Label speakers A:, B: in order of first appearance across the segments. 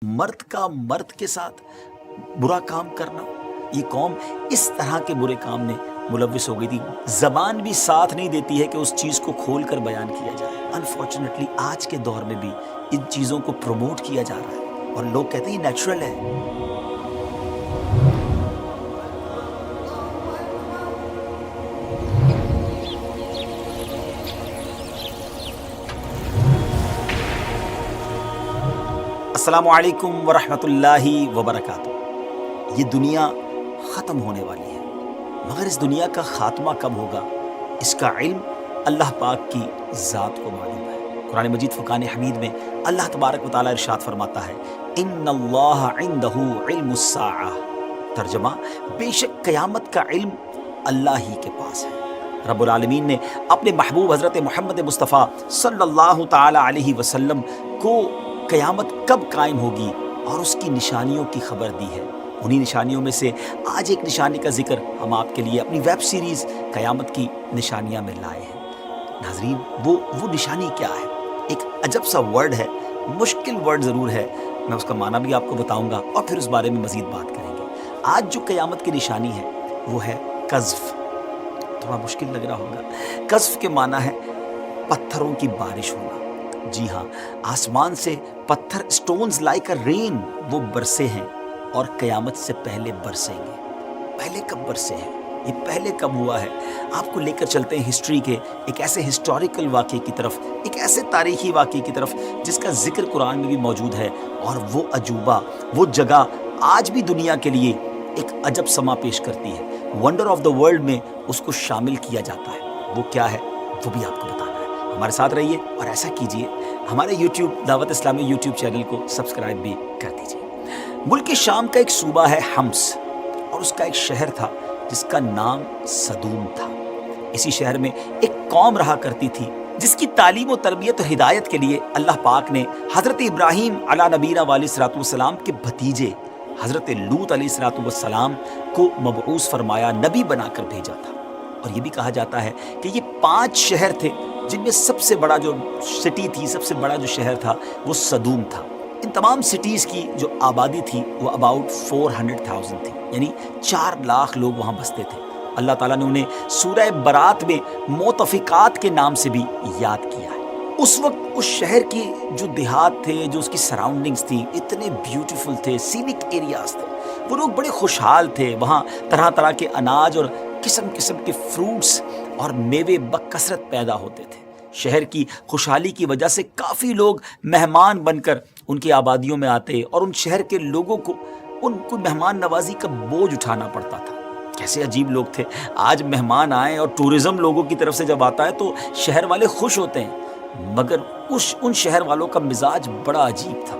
A: مرد کا مرد کے ساتھ برا کام کرنا، یہ قوم اس طرح کے برے کام میں ملوث ہو گئی تھی، زبان بھی ساتھ نہیں دیتی ہے کہ اس چیز کو کھول کر بیان کیا جائے۔ انفارچونیٹلی آج کے دور میں بھی ان چیزوں کو پروموٹ کیا جا رہا ہے اور لوگ کہتے ہیں یہ نیچرل ہے۔ السلام علیکم ورحمۃ اللہ وبرکاتہ۔ یہ دنیا ختم ہونے والی ہے، مگر اس دنیا کا خاتمہ کب ہوگا اس کا علم اللہ پاک کی ذات کو معلوم ہے۔ قرآن مجید فرقان حمید میں اللہ تبارک و تعالیٰ ارشاد فرماتا ہے ان اللہ عندہ علم الساعہ، ترجمہ بے شک قیامت کا علم اللہ ہی کے پاس ہے۔ رب العالمین نے اپنے محبوب حضرت محمد مصطفیٰ صلی اللہ تعالی علیہ وسلم کو قیامت کب قائم ہوگی اور اس کی نشانیوں کی خبر دی ہے۔ انہی نشانیوں میں سے آج ایک نشانی کا ذکر ہم آپ کے لیے اپنی ویب سیریز قیامت کی نشانیاں میں لائے ہیں۔ ناظرین، وہ نشانی کیا ہے؟ ایک عجب سا ورڈ ہے، مشکل ورڈ ضرور ہے، میں اس کا معنی بھی آپ کو بتاؤں گا اور پھر اس بارے میں مزید بات کریں گے۔ آج جو قیامت کی نشانی ہے وہ ہے قذف۔ تھوڑا مشکل لگ رہا ہوگا۔ قذف کے معنی ہے پتھروں کی بارش ہونا۔ جی ہاں، آسمان سے پتھر سٹونز لائک اے رین وہ برسے ہیں اور قیامت سے پہلے برسیں گے۔ پہلے کب برسے ہیں؟ یہ پہلے کب ہوا ہے؟ آپ کو لے کر چلتے ہیں ہسٹری کے ایک ایسے ہسٹوریکل واقعے کی طرف، ایک ایسے تاریخی واقعے کی طرف جس کا ذکر قرآن میں بھی موجود ہے، اور وہ عجوبہ، وہ جگہ آج بھی دنیا کے لیے ایک عجب سما پیش کرتی ہے۔ ونڈر آف دا ورلڈ میں اس کو شامل کیا جاتا ہے۔ وہ کیا ہے وہ بھی آپ کو بتانا ہے۔ ہمارے ساتھ رہیے اور ایسا کیجئے، ہمارے یوٹیوب دعوت اسلامی یوٹیوب چینل کو سبسکرائب بھی کر دیجئے۔ ملک شام کا ایک صوبہ ہے حمص، اور اس کا ایک شہر تھا جس کا نام صدوم تھا۔ اسی شہر میں ایک قوم رہا کرتی تھی جس کی تعلیم و تربیت و ہدایت کے لیے اللہ پاک نے حضرت ابراہیم علیہ نبینا علیہ الصلوۃ والسلام کے بھتیجے حضرت لوط علیہ الصلوۃ والسلام کو مبعوث فرمایا، نبی بنا کر بھیجا تھا۔ اور یہ بھی کہا جاتا ہے کہ یہ 5 شہر تھے جن میں سب سے بڑا جو سٹی تھی، سب سے بڑا جو شہر تھا وہ صدوم تھا۔ ان تمام سٹیز کی جو آبادی تھی وہ اباؤٹ 400,000 تھی، یعنی 4 لاکھ لوگ وہاں بستے تھے۔ اللہ تعالیٰ نے انہیں سورہ برات میں موتفقات کے نام سے بھی یاد کیا ہے۔ اس وقت اس شہر کی جو دیہات تھے، جو اس کی سراؤنڈنگز تھی، اتنے بیوٹیفل تھے، سینک ایریاز تھے، وہ لوگ بڑے خوشحال تھے۔ وہاں طرح طرح کے اناج اور قسم قسم کے فروٹس اور میوے بکثرت پیدا ہوتے تھے۔ شہر کی خوشحالی کی وجہ سے کافی لوگ مہمان بن کر ان کی آبادیوں میں آتے اور ان شہر کے لوگوں کو ان کو مہمان نوازی کا بوجھ اٹھانا پڑتا تھا۔ کیسے عجیب لوگ تھے۔ آج مہمان آئیں اور ٹورزم لوگوں کی طرف سے جب آتا ہے تو شہر والے خوش ہوتے ہیں، مگر ان شہر والوں کا مزاج بڑا عجیب تھا۔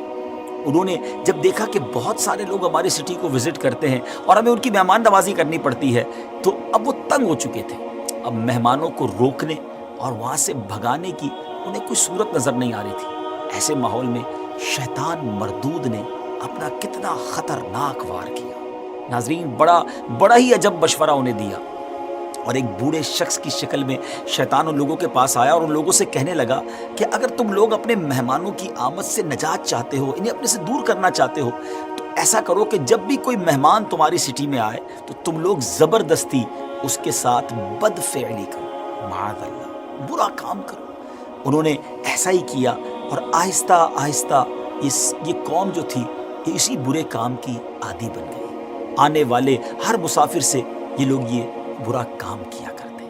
A: انہوں نے جب دیکھا کہ بہت سارے لوگ ہماری سٹی کو وزٹ کرتے ہیں اور ہمیں ان کی مہمان نوازی کرنی پڑتی ہے، تو اب وہ تنگ ہو چکے تھے۔ اب مہمانوں کو روکنے اور وہاں سے بھگانے کی انہیں کوئی صورت نظر نہیں آ رہی تھی۔ ایسے ماحول میں شیطان مردود نے اپنا کتنا خطرناک وار کیا۔ ناظرین، بڑا ہی عجب مشورہ انہیں دیا، اور ایک بوڑھے شخص کی شکل میں شیطان ان لوگوں کے پاس آیا اور ان لوگوں سے کہنے لگا کہ اگر تم لوگ اپنے مہمانوں کی آمد سے نجات چاہتے ہو، انہیں اپنے سے دور کرنا چاہتے ہو، تو ایسا کرو کہ جب بھی کوئی مہمان تمہاری سٹی میں آئے تو تم لوگ زبردستی اس کے ساتھ بد فعلی کرو، معاذ اللہ، برا کام کرو۔ انہوں نے ایسا ہی کیا، اور آہستہ آہستہ یہ قوم جو تھی اسی برے کام کی عادی بن گئی۔ آنے والے ہر مسافر سے یہ لوگ یہ برا کام کیا کرتے۔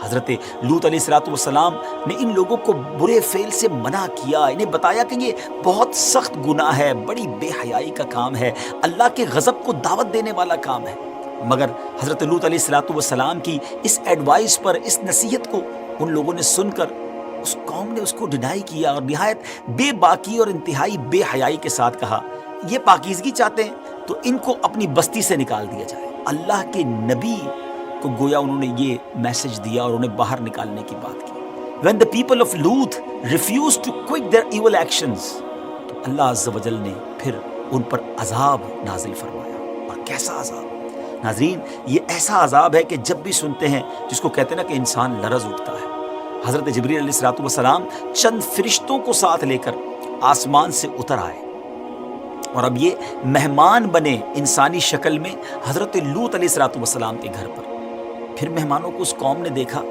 A: حضرت لوط علیہ الصلوۃ والسلام نے ان لوگوں کو برے فعل سے منع کیا، انہیں بتایا کہ یہ بہت سخت گناہ ہے، بڑی بے حیائی کا کام ہے، اللہ کے غضب کو دعوت دینے والا کام ہے۔ مگر حضرت لوط علیہ الصلوۃ والسلام کی اس ایڈوائس پر، اس نصیحت کو ان لوگوں نے سن کر اس قوم نے اس کو ڈینائی کیا اور نہایت بے باکی اور انتہائی بے حیائی کے ساتھ کہا یہ پاکیزگی چاہتے ہیں تو ان کو اپنی بستی سے نکال دیا جائے۔ اللہ کے نبی کو گویا انہوں نے یہ میسج دیا اور انہیں باہر نکالنے کی بات کی۔ When the people of Lut refused to quit their evil actions، تو اللہ عز و جل نے پھر ان پر عذاب نازل فرمایا۔ اور کیسا عذاب؟ ناظرین، یہ ایسا عذاب ہے کہ جب بھی سنتے ہیں جس کو کہتے ہیں نا کہ انسان لرز اٹھتا ہے۔ حضرت جبریل علیہ الصلوۃ والسلام چند فرشتوں کو ساتھ لے کر آسمان سے اتر آئے اور اب یہ مہمان بنے انسانی شکل میں حضرت لوط علیہ الصلوۃ والسلام کے گھر پر۔ پھر مہمانوں کو اس قوم نے دیکھا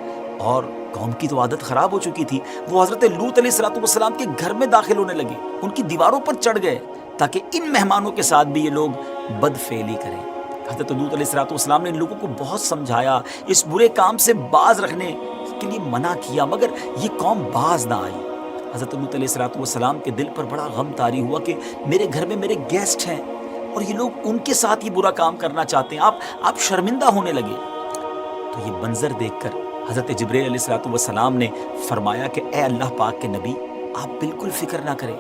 A: اور قوم کی تو عادت خراب ہو چکی تھی، وہ حضرت لوط علیہ الصلوۃ والسلام کے گھر میں داخل ہونے لگے، ان کی دیواروں پر چڑھ گئے تاکہ ان مہمانوں کے ساتھ بھی یہ لوگ بدفعلی کریں۔ حضرت لوط علیہ الصلوۃ والسلام نے ان لوگوں کو بہت سمجھایا، اس برے کام سے باز رکھنے کے لیے منع کیا، مگر یہ قوم باز نہ آئی۔ حضرت لوط علیہ الصلوۃ والسلام کے دل پر بڑا غم طاری ہوا کہ میرے گھر میں میرے گیسٹ ہیں اور یہ لوگ ان کے ساتھ یہ برا کام کرنا چاہتے ہیں، آپ شرمندہ ہونے لگے۔ تو یہ منظر دیکھ کر حضرت جبرائیل علیہ الصلوۃ والسلام نے فرمایا کہ اے اللہ پاک کے نبی، آپ بالکل فکر نہ کریں،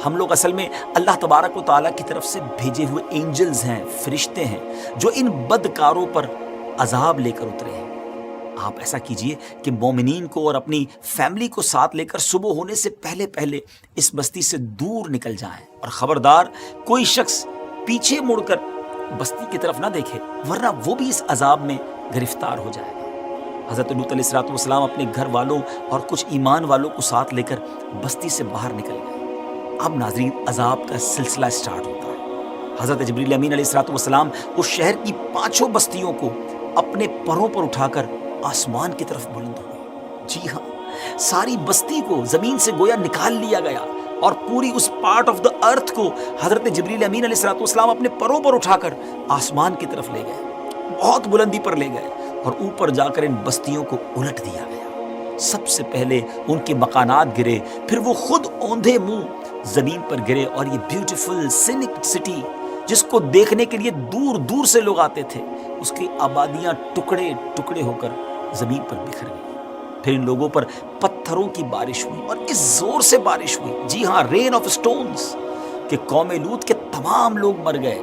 A: ہم لوگ اصل میں اللہ تبارک و تعالیٰ کی طرف سے بھیجے ہوئے اینجلز ہیں، فرشتے ہیں جو ان بدکاروں پر عذاب لے کر اترے ہیں۔ آپ ایسا کیجئے کہ مومنین کو اور اپنی فیملی کو ساتھ لے کر صبح ہونے سے پہلے پہلے اس بستی سے دور نکل جائیں، اور خبردار کوئی شخص پیچھے مڑ کر بستی کی طرف نہ دیکھے، ورنہ وہ بھی اس عذاب میں گرفتار ہو جائے گا۔ حضرت لوط علیہ الصلوۃ والسلام اپنے گھر والوں اور کچھ ایمان والوں کو ساتھ لے کر بستی سے باہر نکل گئے۔ اب ناظرین عذاب کا سلسلہ سٹارٹ ہوتا ہے۔ حضرت جبریل امین علیہ الصلوۃ والسلام اس شہر کی 5 بستیوں کو اپنے پروں پر اٹھا کر آسمان کی طرف بلند ہوئے۔ جی ہاں، ساری بستی کو زمین سے گویا نکال لیا گیا، اور پوری اس پارٹ آف دا ارتھ کو حضرت جبریل امین علیہ الصلوۃ والسلام اپنے پروں پر اٹھا کر آسمان کی طرف لے گئے، بہت بلندی پر لے گئے، اور اوپر جا کر ان بستیوں کو الٹ دیا گیا۔ سب سے پہلے ان کے مکانات گرے، پھر وہ خود اوندھے منہ زمین پر گرے، اور یہ بیوٹیفل سینک سٹی جس کو دیکھنے کے لیے دور دور سے لوگ آتے تھے، اس کی آبادیاں ٹکڑے ٹکڑے ہو کر زمین پر بکھر گئی۔ پھر ان لوگوں پر پتھروں کی بارش ہوئی، اور اس زور سے بارش ہوئی، جی ہاں، رین آف سٹونز، کہ قوم لوط کے تمام لوگ مر گئے،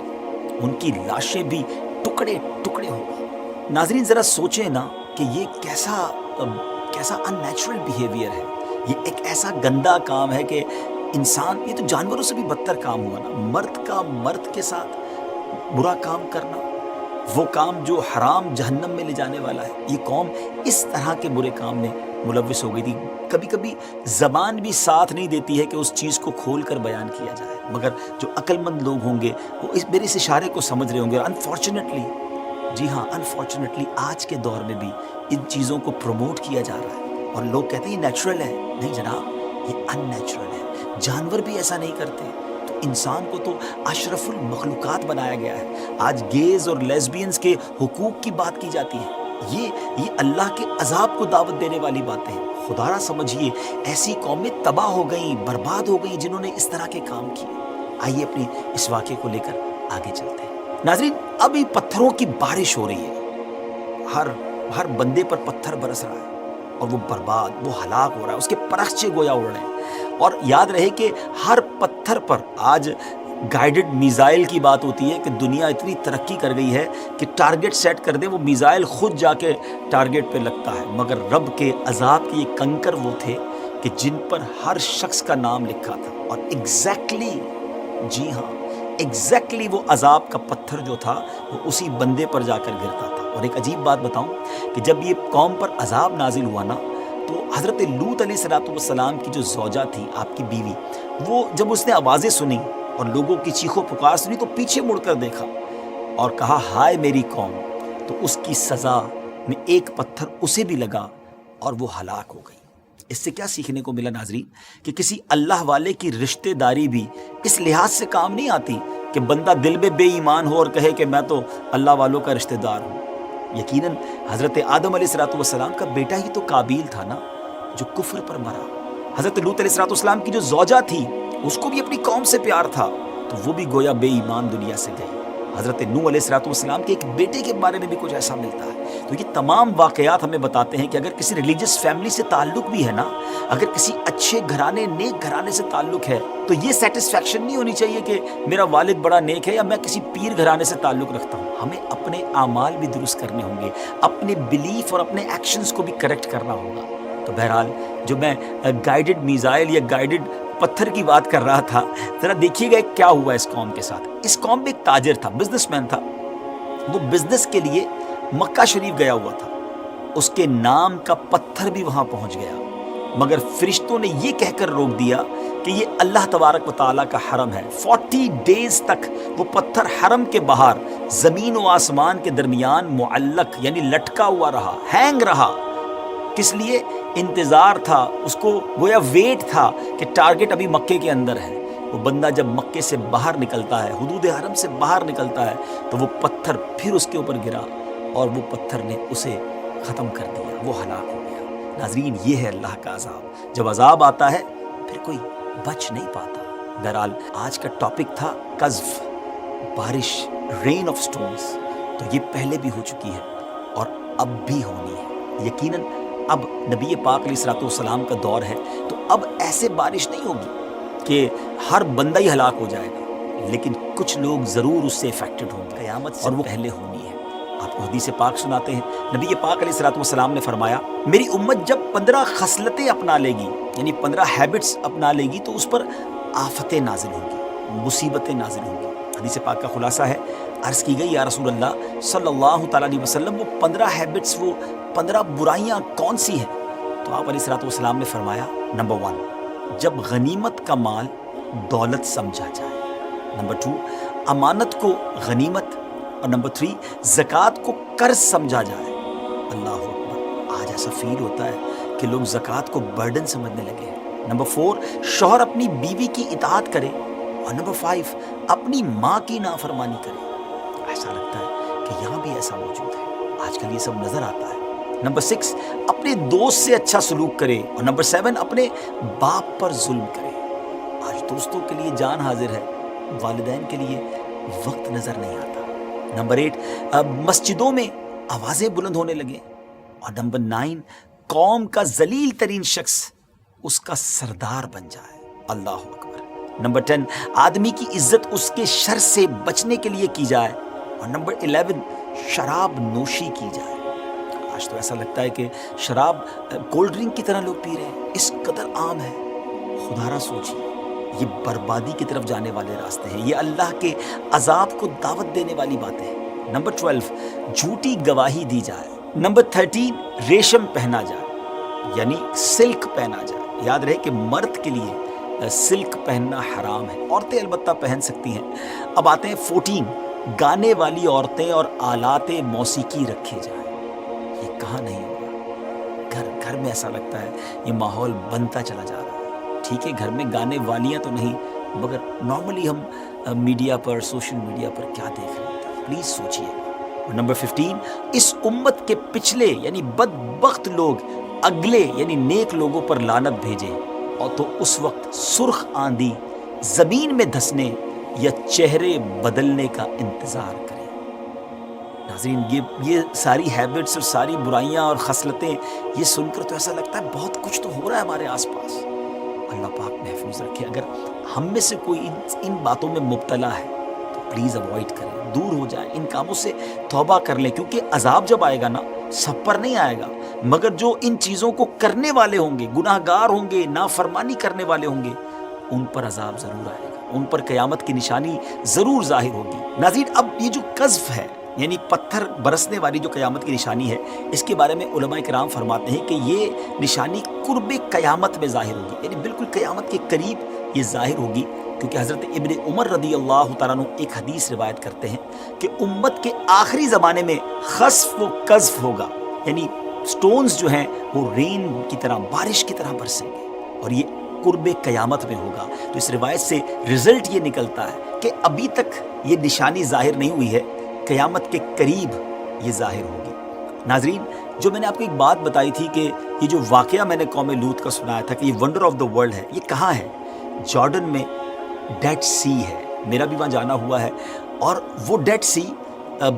A: ان کی لاشیں بھی ٹکڑے ٹکڑے ہو گئی۔ ناظرین ذرا سوچیں نا کہ یہ کیسا ان نیچرل بیہیویئر ہے، یہ ایک ایسا گندا کام ہے کہ انسان، یہ تو جانوروں سے بھی بدتر کام ہوا نا، مرد کا مرد کے ساتھ برا کام کرنا، وہ کام جو حرام جہنم میں لے جانے والا ہے۔ یہ قوم اس طرح کے برے کام میں ملوث ہو گئی تھی۔ کبھی کبھی زبان بھی ساتھ نہیں دیتی ہے کہ اس چیز کو کھول کر بیان کیا جائے، مگر جو عقل مند لوگ ہوں گے وہ میرے اس اشارے کو سمجھ رہے ہوں گے۔ انفارچونیٹلی، جی ہاں، انفارچونیٹلی آج کے دور میں بھی ان چیزوں کو پروموٹ کیا جا رہا ہے، اور لوگ کہتے ہیں یہ نیچرل ہے۔ نہیں جناب، یہ ان نیچرل ہے۔ جانور بھی ایسا نہیں کرتے، تو انسان کو تو اشرف المخلوقات بنایا گیا ہے۔ آج گیز اور لیسبینز کے حقوق کی بات کی جاتی ہے، یہ اللہ کے عذاب کو دعوت دینے والی باتیں ہیں۔ خدا را سمجھیے، ایسی قومیں تباہ ہو گئیں، برباد ہو گئیں جنہوں نے اس طرح کے کام کیے۔ آئیے اپنی اس واقعے کو لے کر آگے چلتے ہیں۔ ناظرین، ابھی پتھروں کی بارش ہو رہی ہے، ہر بندے پر پتھر برس رہا ہے، اور وہ برباد، وہ ہلاک ہو رہا ہے، اس کے پرخچے گویا اڑ رہے ہیں۔ اور یاد رہے کہ ہر پتھر پر آج گائیڈڈ میزائل کی بات ہوتی ہے کہ دنیا اتنی ترقی کر گئی ہے کہ ٹارگٹ سیٹ کر دے، وہ میزائل خود جا کے ٹارگٹ پہ لگتا ہے، مگر رب کے عذاب کے یہ کنکر وہ تھے کہ جن پر ہر شخص کا نام لکھا تھا، اور ایگزیکٹلی، جی ہاں، ایگزیکٹلی وہ عذاب کا پتھر جو تھا وہ اسی بندے پر جا کر گرتا تھا۔ اور ایک عجیب بات بتاؤں کہ جب یہ قوم پر عذاب نازل ہوا نا، تو حضرت لوط علیہ الصلوۃ والسلام کی جو زوجہ تھی، آپ کی بیوی، وہ جب اس نے آوازیں سنی اور لوگوں کی چیخو پکار سنی تو پیچھے مڑ کر دیکھا اور کہا ہائے میری قوم، تو اس کی سزا میں ایک پتھر اسے بھی لگا اور وہ ہلاک ہو گئی۔ اس سے کیا سیکھنے کو ملا ناظرین؟ کہ کسی اللہ والے کی رشتہ داری بھی اس لحاظ سے کام نہیں آتی کہ بندہ دل میں بے ایمان ہو اور کہے کہ میں تو اللہ والوں کا رشتہ دار ہوں۔ یقیناً حضرت آدم علیہ الصلوۃ والسلام کا بیٹا ہی تو قابیل تھا نا، جو کفر پر مرا۔ حضرت لوط علیہ الصلوۃ والسلام کی جو زوجہ تھی، اس کو بھی اپنی قوم سے پیار تھا، تو وہ بھی گویا بے ایمان دنیا سے گئی۔ حضرت نوح علیہ الصلوۃ والسلام کے ایک بیٹے کے بارے میں بھی کچھ ایسا ملتا ہے۔ تو یہ تمام واقعات ہمیں بتاتے ہیں کہ اگر کسی ریلیجس فیملی سے تعلق بھی ہے نا، اگر کسی اچھے گھرانے، نیک گھرانے سے تعلق ہے، تو یہ سیٹسفیکشن نہیں ہونی چاہیے کہ میرا والد بڑا نیک ہے یا میں کسی پیر گھرانے سے تعلق رکھتا ہوں۔ ہمیں اپنے اعمال بھی درست کرنے ہوں گے، اپنے بلیف اور اپنے ایکشنز کو بھی کریکٹ کرنا ہوگا۔ تو بہرحال جو میں گائیڈڈ میزائل یا گائیڈڈ پتھر کی بات کر رہا تھا، ذرا دیکھیے گا کیا ہوا اس قوم کے ساتھ۔ اس قوم میں ایک تاجر تھا، بزنس مین تھا، وہ بزنس کے لیے مکہ شریف گیا ہوا تھا، اس کے نام کا پتھر بھی وہاں پہنچ گیا، مگر فرشتوں نے یہ کہہ کر روک دیا کہ یہ اللہ تبارک و تعالیٰ کا حرم ہے۔ 40 ڈیز تک وہ پتھر حرم کے باہر زمین و آسمان کے درمیان معلق یعنی لٹکا ہوا رہا، ہینگ رہا۔ کس لیے؟ انتظار تھا، اس کو گویا ویٹ تھا کہ ٹارگٹ ابھی مکے کے اندر ہے۔ وہ بندہ جب مکے سے باہر نکلتا ہے، حدود حرم سے باہر نکلتا ہے، تو وہ پتھر پھر اس کے اوپر گرا اور وہ پتھر نے اسے ختم کر دیا، وہ ہلاک ہو گیا۔ ناظرین، یہ ہے اللہ کا عذاب۔ جب عذاب آتا ہے پھر کوئی بچ نہیں پاتا۔ بہرحال آج کا ٹاپک تھا قذف، بارش، رین آف سٹونز۔ تو یہ پہلے بھی ہو چکی ہے اور اب بھی ہونی ہے۔ یقیناً اب نبی پاک علیہ الصلوۃ والسلام کا دور ہے، تو اب ایسے بارش نہیں ہوگی کہ ہر بندہ ہی ہلاک ہو جائے گا، لیکن کچھ لوگ ضرور اس سے افیکٹڈ ہوں گے قیامت سے، اور وہ پہلے ہونی ہے۔ آپ کو حدیث پاک سناتے ہیں، نبی پاک علیہ الصلوۃ والسلام نے فرمایا، میری امت جب 15 خصلتیں اپنا لے گی، یعنی 15 ہیبٹس اپنا لے گی، تو اس پر آفتیں نازل ہوں گی، مصیبتیں نازل ہوں گی۔ حدیث پاک کا خلاصہ ہے، عرض کی گئی، یا رسول اللہ صلی اللہ تعالیٰ علیہ وسلم، وہ 15 ہیبٹس، وہ 15 برائیاں کون سی ہیں؟ تو آپ علیہ الصلوۃ والسلام نے فرمایا، نمبر 1، جب غنیمت کا مال دولت سمجھا جائے، نمبر 2، امانت کو غنیمت، اور نمبر 3، زکوٰۃ کو قرض سمجھا جائے۔ اللہ اکبر، آج ایسا فیل ہوتا ہے کہ لوگ زکوٰۃ کو برڈن سمجھنے لگے ہیں۔ نمبر 4، شوہر اپنی بیوی کی اطاعت کرے، اور نمبر 5، اپنی ماں کی نافرمانی کرے۔ ایسا لگتا ہے کہ یہاں بھی ایسا موجود ہے، آج کل یہ سب نظر آتا ہے۔ نمبر 6، اپنے دوست سے اچھا سلوک کرے، اور نمبر 7، اپنے باپ پر ظلم کرے۔ آج دوستوں کے لیے جان حاضر ہے، والدین کے لیے وقت نظر نہیں آتا۔ نمبر 8، مسجدوں میں آوازیں بلند ہونے لگیں، اور نمبر 9، قوم کا ذلیل ترین شخص اس کا سردار بن جائے۔ اللہ اکبر۔ نمبر 10، آدمی کی عزت اس کے شر سے بچنے کے لیے کی جائے، اور نمبر 11، شراب نوشی کی جائے۔ آج تو ایسا لگتا ہے کہ شراب کولڈ ڈرنک کی طرح لوگ پی رہے ہیں، اس قدر عام ہے۔ خدا را سوچیے، یہ بربادی کی طرف جانے والے راستے ہیں، یہ اللہ کے عذاب کو دعوت دینے والی باتیں ہیں۔ نمبر 12، جھوٹی گواہی دی جائے۔ نمبر 13، ریشم پہنا جائے، یعنی سلک پہنا جائے۔ یاد رہے کہ مرد کے لیے سلک پہننا حرام ہے، عورتیں البتہ پہن سکتی ہیں۔ اب آتے ہیں 14، گانے والی عورتیں اور آلات موسیقی رکھے جائیں۔ یہ کہاں نہیں ہوگا، گھر گھر میں ایسا لگتا ہے یہ ماحول بنتا چلا جا رہا ہے۔ ٹھیک ہے، گھر میں گانے والیاں تو نہیں، مگر نارملی ہم میڈیا پر، سوشل میڈیا پر کیا دیکھ رہے ہیں، پلیز سوچئے۔ اور نمبر 15، اس امت کے پچھلے یعنی بدبخت لوگ اگلے یعنی نیک لوگوں پر لعنت بھیجیں، اور تو اس وقت سرخ آندھی زمین میں دھسنے یا چہرے بدلنے کا انتظار کریں۔ ناظرین، یہ ساری ہیبٹس اور ساری برائیاں اور خصلتیں یہ سن کر تو ایسا لگتا ہے بہت کچھ تو ہو رہا ہے ہمارے آس پاس۔ اللہ پاک محفوظ رکھے۔ اگر ہم میں سے کوئی ان باتوں میں مبتلا ہے تو پلیز اوائڈ کریں، دور ہو جائیں، ان کاموں سے توبہ کر لیں، کیونکہ عذاب جب آئے گا نا، سب پر نہیں آئے گا، مگر جو ان چیزوں کو کرنے والے ہوں گے، گناہ گار ہوں گے، نافرمانی کرنے والے ہوں گے، ان پر عذاب ضرور آئے گا، ان پر قیامت کی نشانی ضرور ظاہر ہوگی۔ ناظرین، اب یہ جو قذف ہے یعنی پتھر برسنے والی جو قیامت کی نشانی ہے، اس کے بارے میں علماء کرام فرماتے ہیں کہ یہ نشانی قرب قیامت میں ظاہر ہوگی، یعنی بالکل قیامت کے قریب یہ ظاہر ہوگی، کیونکہ حضرت ابن عمر رضی اللہ تعالیٰ عنہ ایک حدیث روایت کرتے ہیں کہ امت کے آخری زمانے میں خسف و قذف ہوگا، یعنی سٹونز جو ہیں وہ رین کی طرح، بارش کی طرح برسیں گے، اور یہ قرب قیامت میں ہوگا۔ تو اس روایت سے رزلٹ یہ نکلتا ہے کہ ابھی تک یہ نشانی ظاہر نہیں ہوئی ہے، قیامت کے قریب یہ ظاہر ہوگی۔ ناظرین، جو میں نے آپ کو ایک بات بتائی تھی کہ یہ جو واقعہ میں نے قوم لوط کا سنایا تھا کہ یہ ونڈر آف دا ورلڈ ہے، یہ کہاں ہے؟ جارڈن میں ڈیڈ سی ہے، میرا بھی وہاں جانا ہوا ہے، اور وہ ڈیڈ سی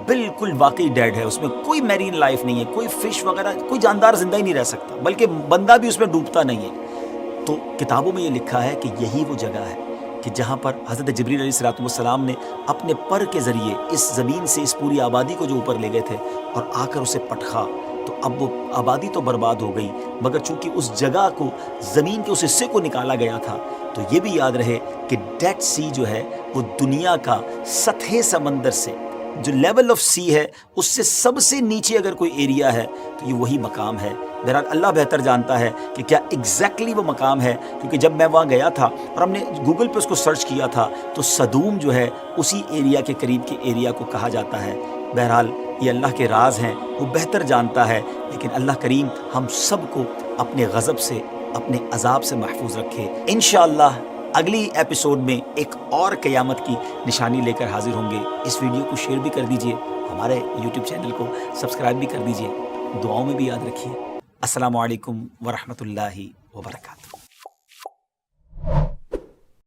A: بالکل واقعی ڈیڈ ہے، اس میں کوئی میرین لائف نہیں ہے، کوئی فش وغیرہ، کوئی جاندار زندہ ہی نہیں رہ سکتا، بلکہ بندہ بھی اس میں ڈوبتا نہیں ہے۔ تو کتابوں میں یہ لکھا ہے کہ یہی وہ جگہ ہے کہ جہاں پر حضرت جبریل علیہ الصلوۃ والسلام نے اپنے پر کے ذریعے اس زمین سے اس پوری آبادی کو جو اوپر لے گئے تھے اور آ کر اسے پٹخا، تو اب وہ آبادی تو برباد ہو گئی، مگر چونکہ اس جگہ کو، زمین کے اس حصے کو نکالا گیا تھا، تو یہ بھی یاد رہے کہ ڈیڈ سی جو ہے وہ دنیا کا سطح سمندر سے جو لیول آف سی ہے اس سے سب سے نیچے اگر کوئی ایریا ہے تو یہ وہی مقام ہے بہرحال اللہ بہتر جانتا ہے کہ کیا ایگزیکٹلی وہ مقام ہے، کیونکہ جب میں وہاں گیا تھا اور ہم نے گوگل پہ اس کو سرچ کیا تھا تو صدوم جو ہے اسی ایریا کے قریب کے ایریا کو کہا جاتا ہے۔ بہرحال یہ اللہ کے راز ہیں، وہ بہتر جانتا ہے، لیکن اللہ کریم ہم سب کو اپنے غضب سے، اپنے عذاب سے محفوظ رکھے۔ انشاءاللہ اگلی ایپیسوڈ میں ایک اور قیامت کی نشانی لے کر حاضر ہوں گے۔ اس ویڈیو کو شیئر بھی کر دیجئے، ہمارے یوٹیوب چینل کو سبسکرائب بھی کر دیجئے، دعاؤں میں بھی یاد رکھیے۔ السلام علیکم ورحمۃ اللہ وبرکاتہ۔